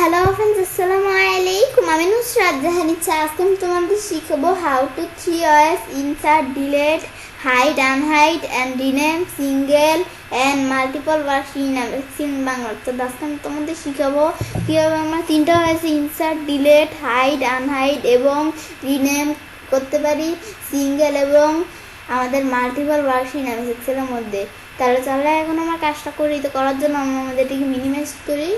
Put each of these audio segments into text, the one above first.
Hello friends, আসসালামু আলাইকুম। আমি নুসরাত জাহান ইচ্ছা। আজকে আমি তোমাদের শিখাবো how to 3 insert, delete, hide, unhide and rename single and multiple worksheet in Bangla. তো আজকে আমি তোমাদের শিখাবো কীভাবে আমরা 3টা ওয়েসে ইনসার্ট, ডিলেট, হাইড, আনহাইড এবং রিনেম করতে পারি সিঙ্গেল এবং আমাদের মাল্টিপল ওয়ার্কশিট এক্সেলের মধ্যে। তাহলে চলো এখন আমার কাজটা করি। তো করার জন্য আমরা আমাদের এটাকে মিনিমাইজ করি।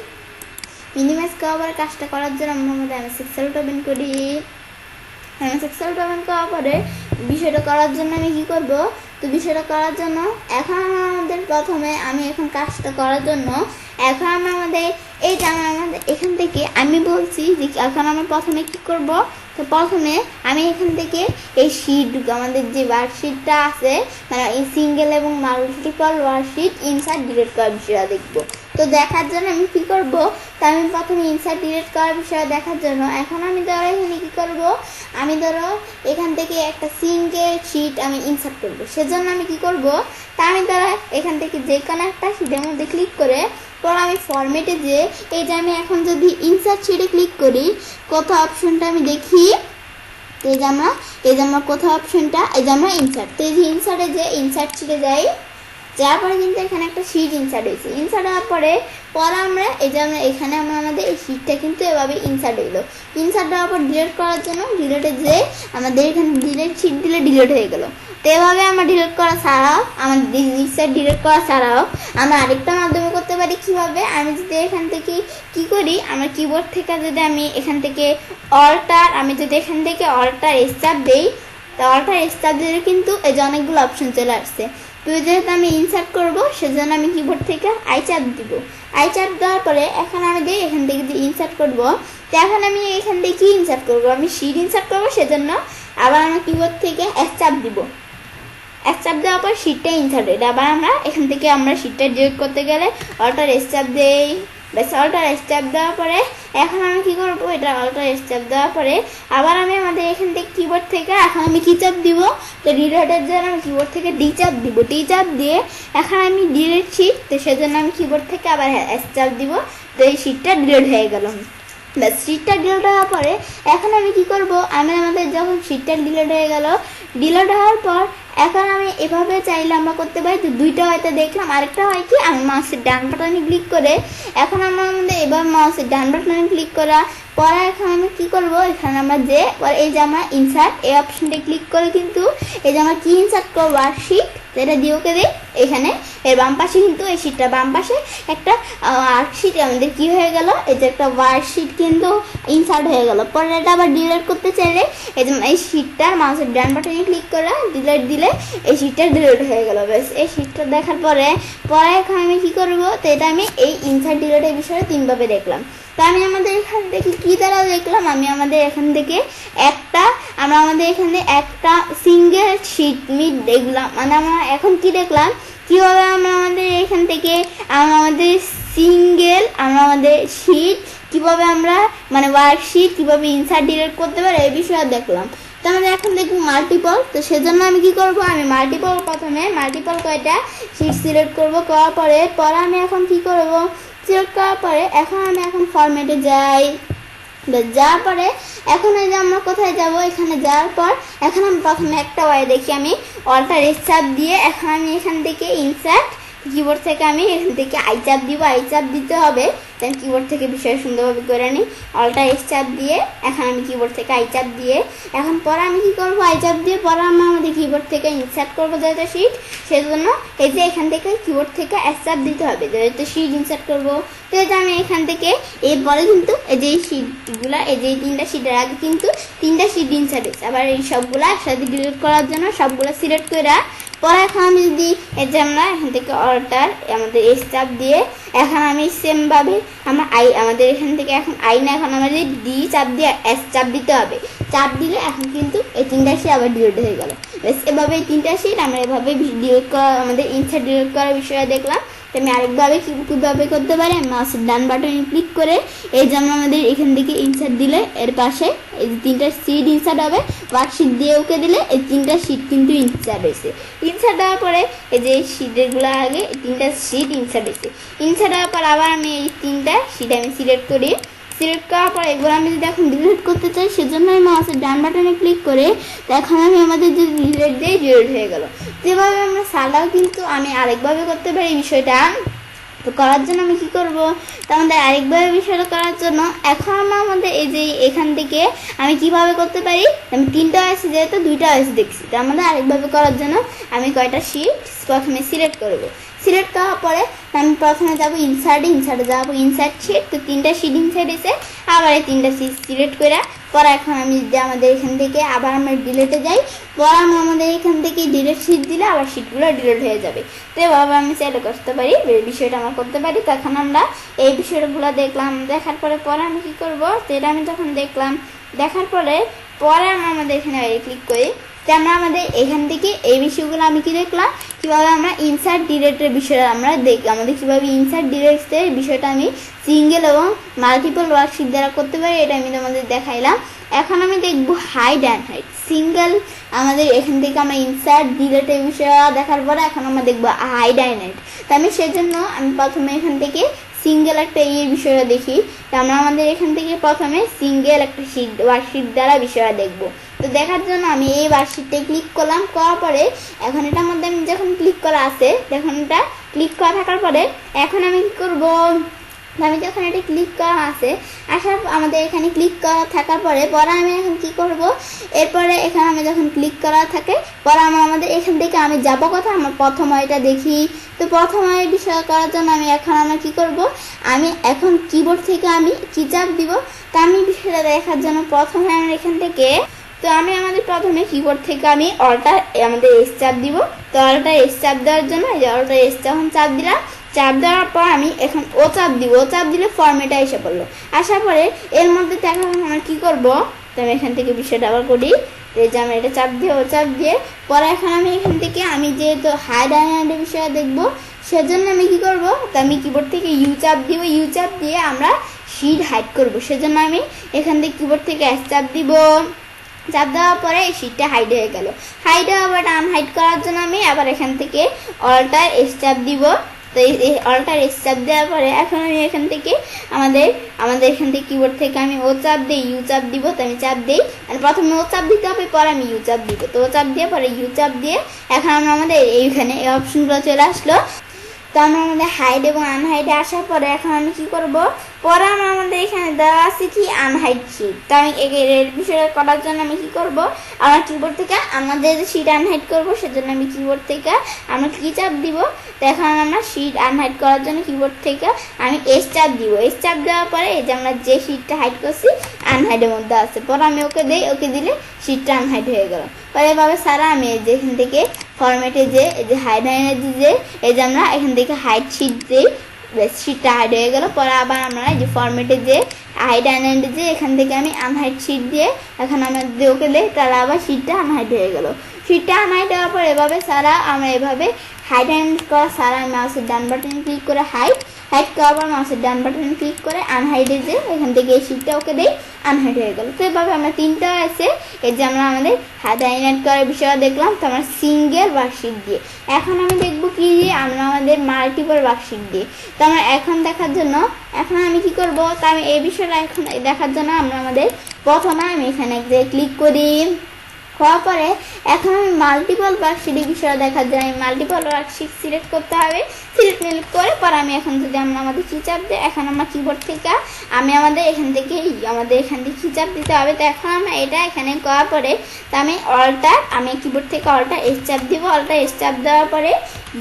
মিনিমাইজ করার কাজটা করার জন্য আমরা আমাদের এক্সেলটা ওপেন করি। এক্সেলটা ওপেন করার পরে বিষয়টা করার জন্য আমি কী করব, তো বিষয়টা করার জন্য এখন আমাদের প্রথমে আমি এখন কাজটা করার জন্য এখন আমরা আমাদের এইটা আমাদের এখান থেকে আমি বলছি যে এখন আমরা প্রথমে কী করব। তো প্রথমে আমি এখান থেকে এই শিট আমাদের যে ওয়ার্কশিটটা আছে, মানে এই সিঙ্গেল এবং মাল্টিপল ওয়ার্কশিট ইনসার্ট ডিলিট করার বিষয়টা দেখব। তো দেখার জন্য আমি কী করব, তো আমি প্রথমে ইনসার্ট ডিলিট করার বিষয়ে দেখার জন্য এখন আমি ধরো এখানে কী করব, আমি ধরো এখান থেকে একটা সিঙ্গেল শিট আমি ইনসার্ট করব। সেজন্য আমি কী করব, তা আমি ধরো এখান থেকে যে কোনো একটা শিটের মধ্যে ক্লিক করে পর আমি ফরম্যাটে যে এই যে আমি এখন যদি ইনসার্ট শিটে ক্লিক করি, কোথাও অপশনটা আমি দেখি, তো এই যে আমরা কোথাও অপশনটা এই যে আমরা ইনসার্ট, তো এই যে ইনসার্টে যে ইনসার্ট শিটে যাই, যাওয়ার পরে কিন্তু এখানে একটা শিট ইনসার্ট হয়েছে। ইনসার্ট হওয়ার পরে আমরা এই যে এখানে আমাদের এই শিটটা কিন্তু এভাবে ইনসার্ট হইলো। ইনসার্ট দেওয়ার পর ডিলিট করার জন্য ডিলিটে যে আমাদের এখানে ডিলিট শিট দিলে ডিলিট হয়ে গেল। তো এভাবে আমরা ডিলিট করা ছাড়াও আমাদের ইনসার্ট ডিলিট করা ছাড়াও আমরা আরেকটা মাধ্যমে করতে পারি। কীভাবে, আমি যদি এখান থেকে কী করি, আমার কিবোর্ড থেকে যদি আমি এখান থেকে অল্টার স্টার দেই, তো অল্টার স্টার দিলে কিন্তু এই যে অনেকগুলো অপশন চলে আসছে। তো যেহেতু আমি ইনসার্ট করবো সেজন্য আমি কিবোর্ড থেকে আই চাপ দিব। আই চাপ দেওয়ার পরে এখন আমি এখান থেকে যে ইনসার্ট করব, তো এখন আমি এখান থেকে কী ইনসার্ট করবো, আমি শিট ইনসার্ট করবো। সেজন্য আবার আমার কিবোর্ড থেকে এক চাপ দিব। এক চাপ দেওয়ার পর শিটটা ইনসার্ট হয়ে আবার আমরা এখান থেকে আমরা শিটটা ডিলিট করতে গেলে অল্টার স্টার দেই। ব্যাস অল্টার স্টার দেওয়ার পরে এখন আমি কী করবো, এটা অল্টার স্টার দেওয়ার পরে আবার আমি আমাদের এখান থেকে কিবোর্ড থেকে এখন আমি কী চাপ দিব, তো ডিলিটের জন্য আমি কিবোর্ড থেকে ডি চাপ দিব। ডি চাপ দিয়ে এখন আমি ডিলিট শিট, তো সেজন্য আমি কিবোর্ড থেকে আবার এস চাপ দিব। তো এই শিটটা ডিলিট হয়ে গেল। ব্যাস শিটটা ডিলিট হওয়ার পরে এখন আমি কী করবো, আমাদের যখন শিটটা ডিলিট হয়ে গেল, ডিলিট হওয়ার পর এখন আমি এভাবে চাইলে আমরা করতে পারি। তো দুইটা হয়তো দেখলাম, আরেকটা হয় কি, আমি মাউসের ডান বাটনে ক্লিক করে এখন আমরা আমাদের এবার মাউসের ডান বাটনে ক্লিক করা পরে এখন আমি কী করবো, এখানে আমরা যে এই যে আমরা ইনসার্ট এই অপশনটা ক্লিক করে কিন্তু এই যে আমরা কী ইনসার্ট করবো, ওয়ার্কশিট, যেটা দিয়ে ওকে দিই এখানে এর বাম পাশে কিন্তু এই শিটটা বাম পাশে একটা ওয়ার্কশিট আমাদের কী হয়ে গেল, এই যে একটা ওয়ার্কশিট কিন্তু ইনসার্ট হয়ে গেল। পরে এটা আবার ডিলিট করতে চাইলে এই যে এই শিটটার মাউসের ডান বাটনে ক্লিক করা ডিলিট দিলে এই শিটটা ডিলিট হয়ে গেল। ব্যাস এই শিটটা দেখার পরে এখন আমি কী করবো, তো এটা আমি এই ইনসার্ট ডিলিটের বিষয়ে 3ভাবে দেখলাম। তো আমি আমাদের এখান থেকে কী দ্বারা দেখলাম, আমি আমাদের এখান থেকে আমরা আমাদের এখানে একটা সিঙ্গেল শিট মিট দেখলাম, মানে আমরা এখন কি দেখলাম, কীভাবে আমরা আমাদের এখান থেকে আমাদের আমাদের শিট কীভাবে আমরা মানে ওয়ার্কশিট কীভাবে ইনসার্ট ডিলিট করতে পারে এই বিষয়ে দেখলাম। তো আমাদের এখন দেখুন মাল্টিপল, তো সেজন্য আমি কী করবো, আমি প্রথমে মাল্টিপল কয়টা শিট সিলেক্ট করবো। করার পরে আমি এখন কী করবো, সিলেক্ট করার পরে এখন আমি ফরম্যাটে যাই। যাওয়ার পরে এখন এই যে আমরা কোথায় যাব, এখানে যাওয়ার পর এখন আমি প্রথমে একটা ওয়াই দেখি, আমি অল্টার এস চাপ দিয়ে এখন আমি এখান থেকে ইনসার্ট কিবোর্ড থেকে আমি এখান থেকে আই চাপ দিব। আই চাপ দিতে হবে, তাই কিবোর্ড থেকে বিষয় সুন্দরভাবে করে নিই। অল্টার এস চাপ দিয়ে এখন আমি কিবোর্ড থেকে আই চাপ দিয়ে এখন পরে আমি কী করবো, আই চাপ দিয়ে পরে আমরা আমাদের কিবোর্ড থেকে ইনসার্ট করবো যেহেতু শিট, সেজন্য এই যে এখান থেকে কিবোর্ড থেকে এস চাপ দিতে হবে যেহেতু শিট ইনসার্ট করবো। তো এই যে আমি এখান থেকে এরপরে কিন্তু এই যে শিটগুলো এই যে 3টা শিটের আগে কিন্তু 3টা শিট ইনসার্ট হয়েছে। আবার এই সবগুলো একসাথে ডিলিট করার জন্য সবগুলো সিলেক্ট করে পরে এখন আমি যদি এই যে আমরা এখান থেকে অল্টার আমাদের এস চাপ দিয়ে এখন আমি সেমভাবে আমরা আমাদের এখান থেকে এখন না এখন আমাদের ডি চাপ দিয়ে এস চাপ দিতে হবে। চাপ দিলে এখন কিন্তু এই 3টা শিট আবার ডিলিট হয়ে গেল। বেশ এভাবে এই 3টা শিট আমরা এভাবে ডিলিট করা আমাদের ইনসার্ট ডিলিট করার বিষয়ে দেখলাম। তো আমি আরেকভাবে কীভাবে করতে পারি, আমি মাউসের ডান বাটনে ক্লিক করে এই যেমন আমাদের এখান থেকে ইনসার্ট দিলে এর পাশে এই যে 3টা শিট ইনসার্ট হবে, ওয়ার্কশিট দিয়ে ওকে দিলে এই 3টা শিট কিন্তু ইনসার্ট হয়েছে। ইনসার্ট দেওয়ার পরে এই যে শিটেরগুলো আগে 3টা শিট ইনসার্ট হয়েছে। ইনসার্ট দেওয়ার পর আবার আমি এই 3টা শিট আমি সিলেক্ট করি। সিলেক্ট করার পর এগুলো আমি যদি এখন ডিলিট করতে চাই সেজন্য আমি মাউসের ডান বাটনে ক্লিক করে এখন আমি আমাদের যে ডিলিট দিয়ে ডিলিট হয়ে গেল। যেভাবে আমরা ছাড়াও কিন্তু আমি আরেকভাবে করতে পারি বিষয়টা। তো করার জন্য আমি কি করব, তো আমাদের আরেকভাবে বিষয়টা করার জন্য এখন আমরা আমাদের এই যে এখান থেকে আমি কিভাবে করতে পারি, আমি 3টা আছে যেহেতু 2টা আছে দেখছি, তো আমাদের আরেকভাবে করার জন্য আমি কয়টা শিট প্রথমে সিলেক্ট করব। সিলেক্ট করার পরে আমি প্রথমে যাবো ইনসার্টে যাবো ইনসার্ট শিট, তো 3টা শিট ইনসার্ট এসে আবার এই 3টা শিট সিলেক্ট করে পরে এখন আমি যদি আমাদের এখান থেকে আবার আমরা ডিলেটে যাই, পরে আমরা আমাদের এখান থেকে ডিলেট শিট দিলে আবার শিটগুলো ডিলেট হয়ে যাবে। তো এভাবে আমি চাইলে করতে পারি, বিষয়টা আমরা করতে পারি। তখন আমরা এই বিষয়গুলো দেখলাম, দেখার পরে আমি কি করব, তো এটা আমি যখন দেখলাম, দেখার পরে আমরা আমাদের এখানে ক্লিক করি, তো আমরা আমাদের এখান থেকে এই বিষয়গুলো আমি কি দেখলাম, কীভাবে আমরা ইনসার্ট ডিলেটের বিষয়টা আমরা আমাদের কীভাবে ইনসার্ট ডিলেটের বিষয়টা আমি সিঙ্গেল এবং মাল্টিপল ওয়ার্কশিট দ্বারা করতে পারি, এটা আমি তোমাদের দেখাইলাম। এখন আমি দেখব হাইড অ্যান্ড হাইড সিঙ্গেল। আমাদের এখান থেকে আমরা ইনসার্ট ডিলেটের বিষয়টা দেখার পরে এখন আমরা দেখবো হাইড অ্যান্ড হাইড। তো আমি সেজন্য আমি প্রথমে এখান থেকে সিঙ্গেল একটা বিষয়টা দেখি, তো আমরা আমাদের এখান থেকে প্রথমে সিঙ্গেল একটা ওয়ার্কশিট দ্বারা বিষয়টা দেখব। তো দেখার জন্য আমি এই ওয়ার্কশিটে ক্লিক করলাম, করার পরে এখন এটার মধ্যে আমি যখন ক্লিক করা আছে, দেখুন এটা ক্লিক করা থাকার পরে এখন আমি কি করব, আমি যখন এটা ক্লিক করা আছে আসার আমাদের এখানে ক্লিক করা থাকার পরে আমি এখন কি করব, এরপরে এখানে আমি যখন ক্লিক করা থাকে পরে আমাদের এখান থেকে আমি যাব কথা আমার প্রথম এটা দেখি। তো প্রথম বিষয় করার জন্য আমি আমরা কি করব, আমি এখন কিবোর্ড থেকে আমি কি চাপ দিব, তা আমি বিষয়টা দেখার জন্য প্রথমে আমরা এখান থেকে, তো আমি আমাদের প্রথমে কিবোর্ড থেকে আমি অল্টার আমাদের এস চাপ দিব। তো অল্টার এস চাপ দেওয়ার জন্য এই যে অল্টার এস যখন চাপ দিলাম, চাপ দেওয়ার পর আমি এখন ও চাপ দিব, ও চাপ দিলে ফর্মেটে এসে পড়লো। আসার পরে এর মধ্যে এখন আমরা কি করব, তো আমি এখান থেকে বিষয়টা আবার করি, এই যে আমি এটা চাপ দিয়ে ও চাপ দিয়ে পরে এখন আমি এখান থেকে আমি যেহেতু হাইড অ্যান্ড বিষয় দেখবো সেজন্য আমি কি করব, তো আমি কিবোর্ড থেকে ইউ চাপ দিব, ইউ চাপ দিয়ে আমরা শিট হাইড করব। সেজন্য আমি এখান থেকে কিবোর্ড থেকে এস চাপ দিব, চাপ দেওয়ার পরে এই শিটটা হাইড হয়ে গেল। হাইড আবার আনহাইড করার জন্য আমি আবার এখান থেকে অল্টার এস চাপ দিব। তো এই অল্টার এস চাপ দেওয়ার পরে এখন আমি এখান থেকে আমাদের এখান থেকে কিবোর্ড থেকে আমি ও চাপ দিই, ইউ চাপ দিব, তো আমি চাপ দিই, আর প্রথমে ও চাপ দিতে হবে পরে আমি ইউ চাপ দিব। তো ও চাপ দিয়ে পরে ইউ চাপ দিয়ে এখন আমরা আমাদের এইখানে এই অপশনগুলো চলে আসলো। তো আমরা আমাদের হাইড এবং আনহাইডে আসার পরে এখন আমি কি করব, পরে আমরা আমাদের এখানে দেওয়া আছে কি আনহাইড শিট। তো আমি এর বিষয়টা করার জন্য আমি কি করব, আমার কিবোর্ড থেকে আমাদের শিট আনহাইড করব, সেজন্য আমি কিবোর্ড থেকে আমরা কি চাপ দিব, তো এখন আমরা শিট আনহাইড করার জন্য কিবোর্ড থেকে আমি এস চাপ দিব। এস চাপ দেওয়ার পরে এই যে আমরা যে শিটটা হাইড করছি আনহাইডের মধ্যে আছে, পরে আমি ওকে দিই, ওকে দিলে শিটটা আনহাইড হয়ে গেল। পরে এভাবে সারা আমি এই যে এখান থেকে ফরম্যাটে যে এই যে হাইড যে এই যে আমরা এখান থেকে হাইড শিট দিই, শিটটা হাইড হয়ে গেল। পরে আবার আমরা এই যে ফরম্যাটে যে হাইড অ্যান্ড যে এখান থেকে আমি আনহাইড শিট দিয়ে এখন আমরা ওকে দিই, তাহলে আবার শিটটা আনহাইড হয়ে গেল। শিটটা আনহাইড হওয়ার পর এভাবে সারা আমরা এভাবে হাইড অ্যান্ড করা সারা মাউসের ডান বাটন ক্লিক করে হাইড করার পর মাউসের ডান বাটন ক্লিক করে আনহাইডে যে এখান থেকে এই শিটটা ওকে দিই, আনহাইড হয়ে গেল। তো এভাবে আমরা 3টা আছে এই যে আমরা আমাদের হাইড অ্যান্ড করার বিষয়টা দেখলাম, তো আমরা সিঙ্গেল ওয়ার্কশিট দিয়ে। এখন আমি দেখবো কি যে আমরা আমাদের মাল্টিপল ওয়ার্কশিট দিয়ে। তো আমরা এখন দেখার জন্য এখন আমি কি করব, তো আমি এই বিষয়টা এখন দেখার জন্য আমরা আমাদের প্রথমে আমি এখানে এক জায়গায় ক্লিক করি, হওয়ার পরে এখন আমি মাল্টিপল ওয়ার্কশিটের বিষয়ে দেখার জন্য মাল্টিপল ওয়ার্কশিট সিলেক্ট করতে হবে। সিলেক্ট করে পরে আমি এখন যদি আমরা আমাদের কি চাপ দিই, এখন আমরা কিবোর্ড থেকে আমি আমাদের এখান থেকে কি চাপ দিতে হবে। তো এখন আমরা এটা এখানে করার পরে তো আমি কিবোর্ড থেকে অল্টার এস চাপ দিব, অল্টার এস চাপ দেওয়ার পরে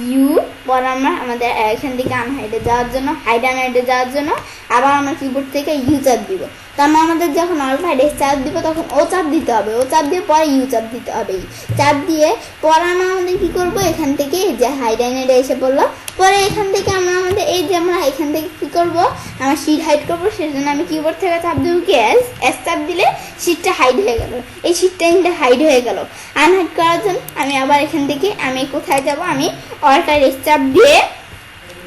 ইউ, পরে আমরা আমাদের এখান থেকে আনহাইডে যাওয়ার জন্য আনহাইডে যাওয়ার জন্য আবার আমরা কিবোর্ড থেকে ইউ চাপ দিব। তো আমরা আমাদের যখন অল্টার এস চাপ দিব তখন ও চাপ দিতে হবে, ও চাপ দিয়ে পরে ইউ চাপ দিতে হবে, চাপ দিয়ে পরে আমরা আমাদের কি করব, এখান থেকে যে হাইড অ্যান্ড এসে পড়লো। পরে এখান থেকে আমরা আমাদের এই যে আমরা এখান থেকে কি করব, আমরা শিট হাইড করবো, সেজন্য আমি কিবোর্ড থেকে চাপ দেবো কি এস চাপ দিলে শিটটা হাইড হয়ে গেল, এই শিটটা হাইড হয়ে গেল। আনহাইড করার জন্য আমি আবার এখান থেকে আমি কোথায় যাব, আমি অল্টার এস চাপ দিয়ে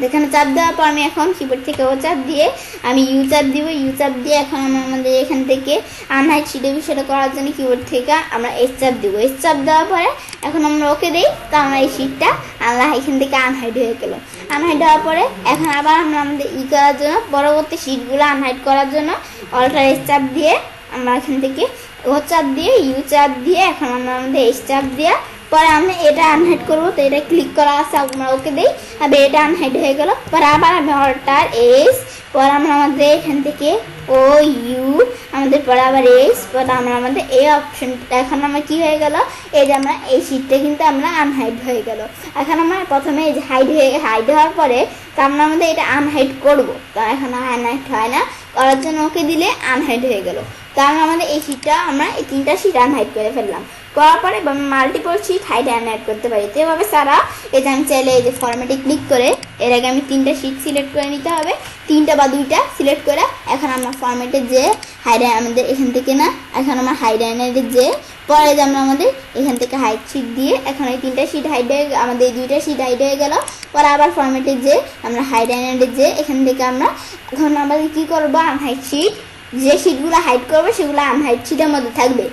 এখানে চাপ দেওয়ার পর আমি এখন কিবোর্ড থেকে ও চাপ দিয়ে আমি ইউ চাপ দিব, ইউ চাপ দিয়ে এখন আমরা আমাদের এখান থেকে আনহাইড শিটের বিষয়টা করার জন্য কিবোর্ড থেকে আমরা এস চাপ দিব। এস চাপ দেওয়ার পরে এখন আমরা ওকে দিই, তো আমরা এই শিটটা আমরা এখান থেকে আনহাইড হয়ে গেল। আনহাইড হওয়ার পরে এখন আবার আমরা আমাদের ই করার জন্য পরবর্তী শিটগুলো আনহাইড করার জন্য অল্টার এস চাপ দিয়ে আমরা এখান থেকে ও চাপ দিয়ে ইউ চাপ দিয়ে এখন আমরা আমাদের এস চাপ দিয়ে পরে আমি এটা আনহাইড করবো, তো এটা ক্লিক করা আছে আমরা ওকে দিই, আবার এটা আনহাইড হয়ে গেল। পরে আবার আমি অল্টার এস, পরে আমরা আমাদের এখান থেকে ও ইউ আমাদের পরে আবার এস, পরে আমরা আমাদের এই অপশনটা এখন আমার কি হয়ে গেল, এই যে আমরা এই শিটটা কিন্তু আমরা আনহাইড হয়ে গেল। এখন আমরা প্রথমে এই যে হাইড হওয়ার পরে তো আমরা আমাদের এটা আনহাইড করবো, তো এখন আনহাইড হয় না, করার জন্য ওকে দিলে আনহাইড হয়ে গেল। কারণ আমাদের এই শিটটা আমরা এই 3টা শিট আনহাইড করে ফেললাম। করার পরে মাল্টিপল শিট হাইড অ্যাড করতে পারি। তো এভাবে সারা এই যে আমি চাইলে এই যে ফরম্যাটে ক্লিক করে এর আগে আমি 3টা শিট সিলেক্ট করে নিতে হবে, 3টা বা 2টা সিলেক্ট করে এখন আমরা ফরম্যাটে যে হাইড আমাদের এখান থেকে না, এখন আমরা হাইড অ্যাডে যে পরে যে আমরা আমাদের এখান থেকে হাইড শিট দিয়ে এখন এই 3টা শিট হাইড হয়ে আমাদের এই 2টা শিট হাইড হয়ে গেল। পরে আবার ফরম্যাটে যে আমরা হাইড অ্যাডে যে এখান থেকে আমরা এখন আমাদের কী করবো, আনহাইড শিট যে শিটগুলো হাইড করবো সেগুলো আনহাইড শিটের মধ্যে থাকবে।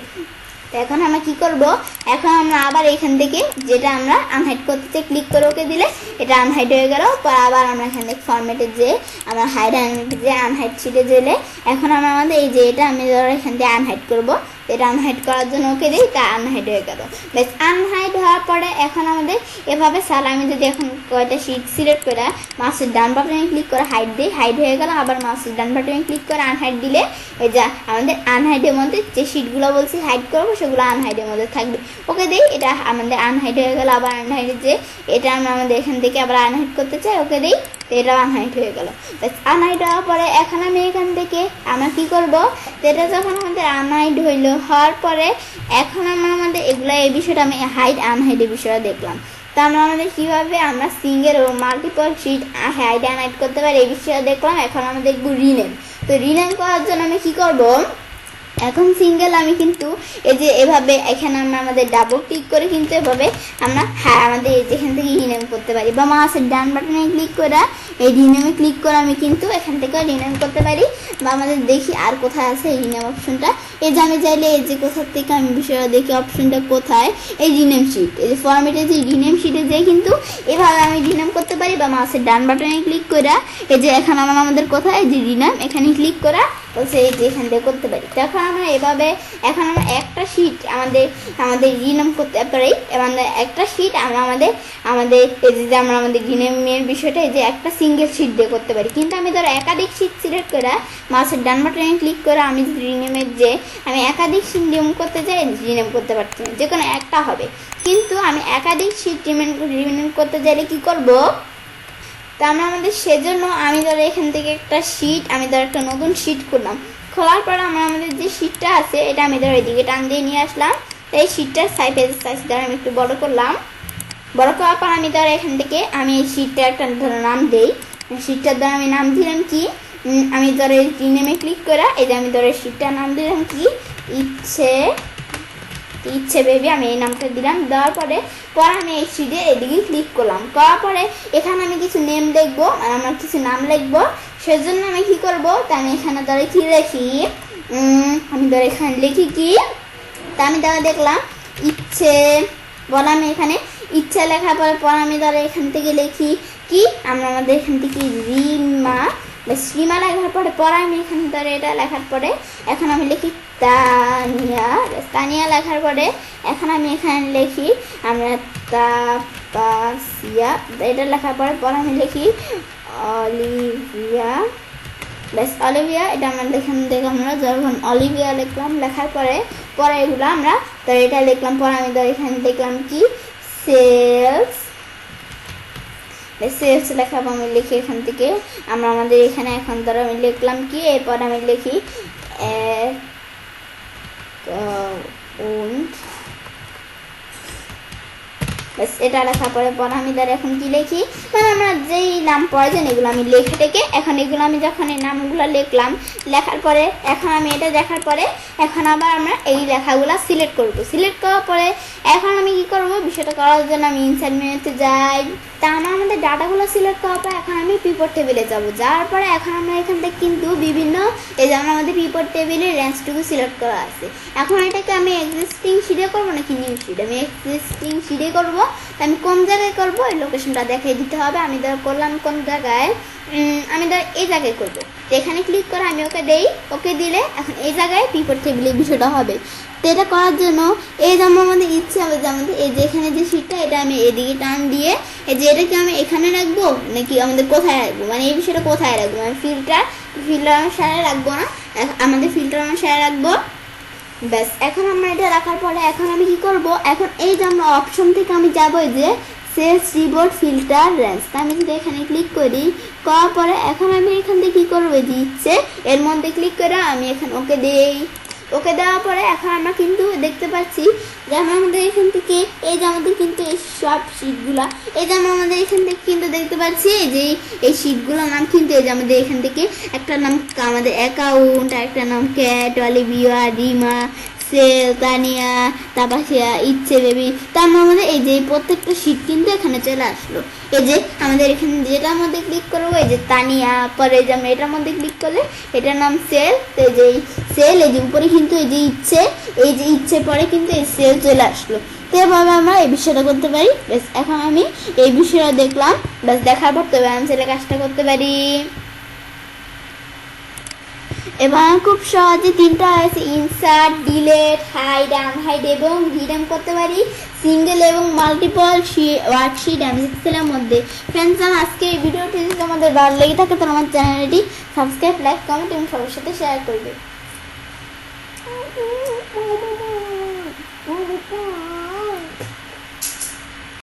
তো এখন আমরা কি করব, এখন আমরা আবার এখান থেকে যেটা আমরা আনহাইড করতে চাই ক্লিক করে ওকে দিলে এটা আনহাইড হয়ে গেল। পর আবার আমরা এখান থেকে ফরম্যাটে যে আমরা হাইড যে আনহাইড শিটে গেলে এখন আমরা আমাদের এই যে এটা আমি ধরো এখান থেকে আনহাইড করব, এটা আনহাইড করার জন্য ওকে দিই, তা আনহাইড হয়ে গেল। বেশ আনহাইড হওয়ার পরে এখন আমাদের এভাবে সারা আমি যদি এখন কয়টা শিট সিলেক্ট করে মাউসের ডান বাটনে ক্লিক করে হাইড দিই, হাইড হয়ে গেল। আবার মাউসের ডান বাটনে ক্লিক করে আনহাইড দিলে এই যে আমাদের আনহাইডের মধ্যে যে শিটগুলো বলছি হাইড করবো সেগুলো আনহাইডের মধ্যে থাকবে। ওকে দিই, এটা আমাদের আনহাইড হয়ে গেল। আবার আনহাইডের যে এটা আমরা আমাদের এখান থেকে আবার আনহাইড করতে চাই ওকে দিই, তো এটা আনহাইড হয়ে গেল। আনহাইড হওয়ার পরে এখন আমি এখান থেকে আমরা কী করবো, এটা যখন আমাদের আনহাইড হওয়ার পরে এখন আমরা আমাদের এগুলো এই বিষয়টা আমি হাইড আনহাইডের বিষয়টা দেখলাম। তো আমরা আমাদের কীভাবে আমরা সিঙ্গেল ও মাল্টিপল শিট হাইড আনহাইড করতে পারি এই বিষয়টা দেখলাম। এখন আমরা দেখবো রিনেম। তো রিনেম করার জন্য আমি কী করবো, এখন সিঙ্গেল আমি কিন্তু এই যে এভাবে এখানে আমরা আমাদের ডাবল ক্লিক করে কিন্তু এভাবে আমরা আমাদের যেখান থেকে রিনেম করতে পারি, বা মাউসের ডান বাটনে ক্লিক করে এই রিনেমে ক্লিক করে আমি কিন্তু এখান থেকে রিনেম করতে পারি। বা আমাদের দেখি আর কোথায় আছে এই রিনেম অপশনটা, এই যে আমি চাইলে এই যে কোথার থেকে আমি বিষয়টা দেখি অপশনটা কোথায়, এই রিনেম শিট, এই যে ফরম্যাটে যে রিনেম শিটে যে কিন্তু এভাবে আমি রিনেম করতে পারি। বা মাউসের ডান বাটনে ক্লিক করে এই যে এখন আমাদের কোথায় যে রিনেম এখানে ক্লিক করা বলছে এই যে এখান থেকে করতে পারি। তখন আমরা এভাবে এখন আমরা একটা শিট আমাদের রিনেম করতে পারি, আমাদের একটা শিট আমরা আমাদের এই যে আমরা আমাদের রিনেমের বিষয়টা এই যে একটা সিঙ্গেল শিট দিয়ে করতে পারি। কিন্তু আমি ধরো একাধিক শিট সিলেক্ট করে মাউসের ডান বাটনে ক্লিক করে আমি রিনেমের যে আমি একাধিক শিট রিনেম করতে চাই রিনেম করতে পারছি না, যে কোনো একটা হবে। কিন্তু আমি একাধিক শিট রিনেম করতে চাইলে কি করব, তো আমরা আমাদের সেজন্য আমি ধরো এখান থেকে একটা শিট আমি ধরো একটা নতুন শিট করলাম, খোলার পর আমরা আমাদের যে শিটটা আছে এটা আমি ধরো এদিকে টান দিয়ে নিয়ে আসলাম। তো এই শিটটার সাইজ ধরো আমি একটু বড় করলাম, বড় করার পর আমি ধরো এখান থেকে আমি এই শিটটা একটা ধরো নাম দিই, শিটটার ধরো আমি নাম দিলাম কি, আমি ধরো রিনেমে ক্লিক করে এই যে আমি ধরো শিটটার নাম দিলাম কি ইচ্ছে বেবি, আমি এই নামটা দিলাম। দেওয়ার পরে আমি এই শিটে এদিকে ক্লিক করলাম, করার পরে এখানে আমি কিছু নেম লিখবো, আমার কিছু নাম লিখবো। সেজন্য আমি কি করবো, তা আমি এখানে ধরে কি লিখি, আমি ধরে এখানে লিখি কি, তা আমি ধরে দেখলাম ইচ্ছে বলা, আমি এখানে ইচ্ছে লেখার পর আমি ধরে এখান থেকে লিখি কি আমরা আমাদের এখান থেকে রিমা বা শ্রীমা লেখার পরে আমি এখানে ধরে এটা লেখার পরে এখন আমি লিখি তানিয়া লেখার পরে এখন আমি এখানে লিখি আমরা তাপাসিয়া, এটা লেখার পরে আমি লিখি অলিভিয়া, ব্যাস অলিভিয়া, এটা আমরা এখান থেকে আমরা যখন অলিভিয়া লিখলাম লেখার পরে এগুলো আমরা ধর এটা লিখলাম। পরে আমি ধর এখানে দেখলাম কি সেলস লেখাবো, আমি লিখি এখান থেকে আমরা আমাদের এখানে এখন ধরো আমি লিখলাম কি, এরপর আমি লিখি ব্যাস এটা লেখার পরে আমি ধর এখন কি লিখি, মানে আমরা যেই নাম প্রয়োজন এগুলো আমি লিখে থেকে এখন এগুলো আমি যখন এই নামগুলো লিখলাম, লেখার পরে এখন আমি এটা দেখার পরে এখন আবার আমরা এই লেখাগুলো সিলেক্ট করব। সিলেক্ট করার পরে এখন আমি কি করব, বিষয়টা করার জন্য আমি ইনসার্ট মেনুতে যাই, তা আমাদের ডাটাগুলো সিলেক্ট করার পর এখন আমি পিভট টেবিলে যাব, যাওয়ার পরে এখন আমরা এখান থেকে কিন্তু বিভিন্ন এই যেমন আমাদের পিভট টেবিলের রেঞ্জটুকু সিলেক্ট করা আছে। এখন এটাকে আমি এক্সিস্টিং শিটে করবো নাকি নিউ শিট? আমি এক্সিস্টিং শিটে করবো। আমি কোন জায়গায় করবো এই লোকেশনটা দেখিয়ে দিতে হবে। আমি ধর করলাম কোন জায়গায়, আমি ধর এই জায়গায় করবো। এখানে ক্লিক করে আমি ওকে দেই, ওকে দিলে এখন এই জায়গায় পিভট টেবিলের বিষয়টা হবে। তো এটা করার জন্য এই যেমন আমাদের ইচ্ছে হবে যে আমাদের এই যে এখানে যে শিটটা এটা আমি এদিকে টান দিয়ে এই যে এটাকে আমি এখানে রাখবো নাকি আমাদের কোথায় রাখবো, মানে এই বিষয়টা কোথায় রাখবো, মানে ফিল্টার অনুসারে রাখবো না, আমাদের ফিল্টার অনুসারে রাখবো। ব্যাস এখন আমরা এটা রাখার পরে এখন আমি কি করব, এখন এই যে আমরা অপশন থেকে আমি যাবো যে সেলস রিবোর্ড ফিল্টার রেঞ্জ, আমি যদি এখানে ক্লিক করি, করার পরে এখন আমি এখান থেকে কী করবো যে ইচ্ছে এর মধ্যে ক্লিক করে আমি এখানে ওকে দেই। ওকে দেওয়ার পরে এখন আমরা কিন্তু দেখতে পাচ্ছি যে আমাদের এখান থেকে এই যে আমাদের কিন্তু এই সব শিটগুলা এই যে আমাদের এখান থেকে কিন্তু দেখতে পাচ্ছি যে এই শিটগুলোর নাম কিন্তু এই যে আমাদের এখান থেকে একটা নাম আমাদের অ্যাকাউন্ট, একটা নাম ক্যাট, অলিভিয়া, রিমা, সেল, তানিয়া, তারপর ইচ্ছে বেবি, তার মধ্যে এই যে প্রত্যেকটা শিট কিন্তু এখানে চলে আসলো। এই যে আমাদের এখানে যেটার মধ্যে ক্লিক করবো এই যে তানিয়া, পরে যে আমরা এটার মধ্যে ক্লিক করলে এটার নাম সেল, এই যে সেল, এই যে উপরে কিন্তু এই যে ইচ্ছে পরে কিন্তু এই সেল চলে আসলো। তো এভাবে আমরা এই বিষয়টা করতে পারি। বেশ এখন আমি এই বিষয়টা দেখলাম, ব্যাস দেখার পর তবে আমি সেলে কাজটা করতে পারি। এবার খুব সহজে তিনটা আছে ইনসার্ট, ডিলেট, হাইড, আনহাইড এবং রিনেম করতে পারি সিঙ্গেল এবং মাল্টিপল ওয়ার্কশিট এক্সেলের মধ্যে। ফ্রেন্ডস, আজকে এই ভিডিওটি যদি আমাদের ভালো লেগে থাকে তাহলে আমার চ্যানেলটি সাবস্ক্রাইব, লাইক, কমেন্ট এবং সবার সাথে শেয়ার করবে।